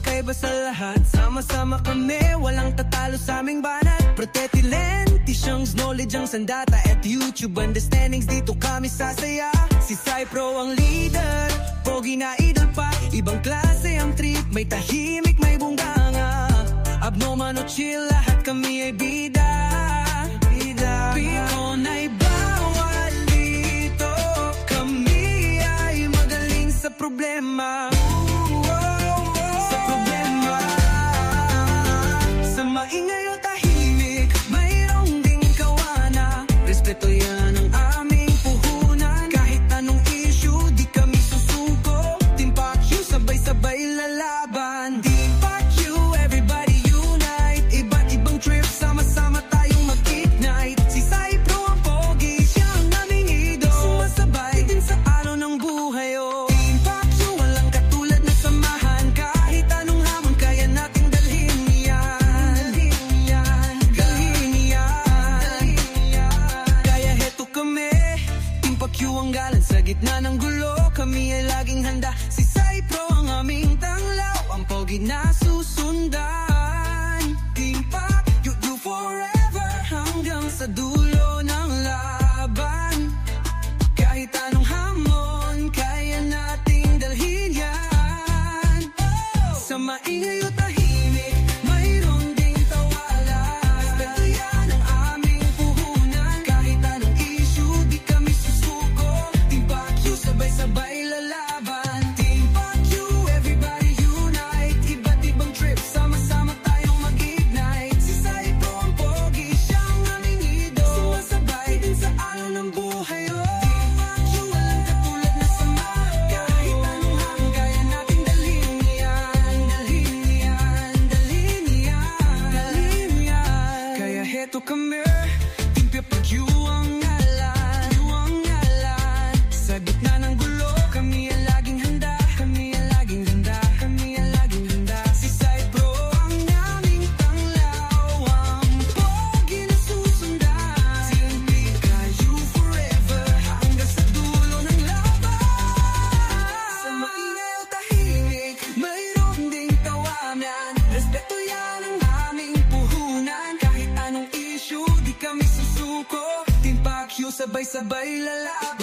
magkakaiba sa lahat. Sama-sama kami, walang tatalo sa aming banat. Protetilen, Tisyang's knowledge ang sandata. At YouTube understandings, dito kami sasaya. Si Cypro ang leader, pogi na idol pa. Ibang klase ang trip, may tahimik, may bungganga. Abnormal o chill, lahat kami ay bida. Pikon ay bawal dito, kami ay magaling sa problema. Sa problema. Sa maingay o tahimik, mayroong ding kawana. Respeto yan ang aming puhunan. Kahit anong issue, di kami susuko. Team Pacquiao, sabay-sabay lalaban. Team Pacquiao, everybody unite. Iba't ibang trip, sama-sama tayong mag-ignite. Si Cypro ang pogi, siya ang aming idol. Sumasabay din sa araw ng buhay, oh. Team Pacquiao, walang katulad na samahan. Kahit anong hamon, kaya nating dalhin yan. Dalhin yan. Kaya heto kami, Team Pacquiao ang galan sa gitna ng gulo. Kami ay laging handa. Si Cypro ang aming tanglaw, ang pogi na susundan. Team Pacquiao, you forever, hanggang sa dulo ng laban. Kahit anong hamon, kaya nating dalhin yan. Sa maingay o tahimik, mayroon ding tawalan. Respeto yan ang aming puhunan. Kahit anong issue, di kami susuko. Team Pacquiao, sabay-sabay lalaban. Team Pacquiao, everybody unite. Iba't ibang trip, sama-sama tayong mag-ignite. Si Cypro ang pogi, siya ang aming idol. Sumasabay din sa araw ng buhay, oh. Team Pacquiao, walang katulad na samahan. Kahit anong hamon, kaya nating dalhin yan. Dalhin yan, dalhin yan, dalhin yan. Kaya heto kami, Team Pacquiao ang ngalan. Sa gitna ng gulo, kami ay laging handa. Kami ay laging handa. Kami ay laging handa. Si Cypro ang aming tanglaw, ang pogi na susundan. Team Pacquiao forever, hanggang sa dulo ng laban. Sa maingay o tahimik, mayroon ding tawanan. Respeto yan ang aming puhunan. Kahit anong issue, di kami susuko. Team Pacquiao, sabay-sabay lalaban.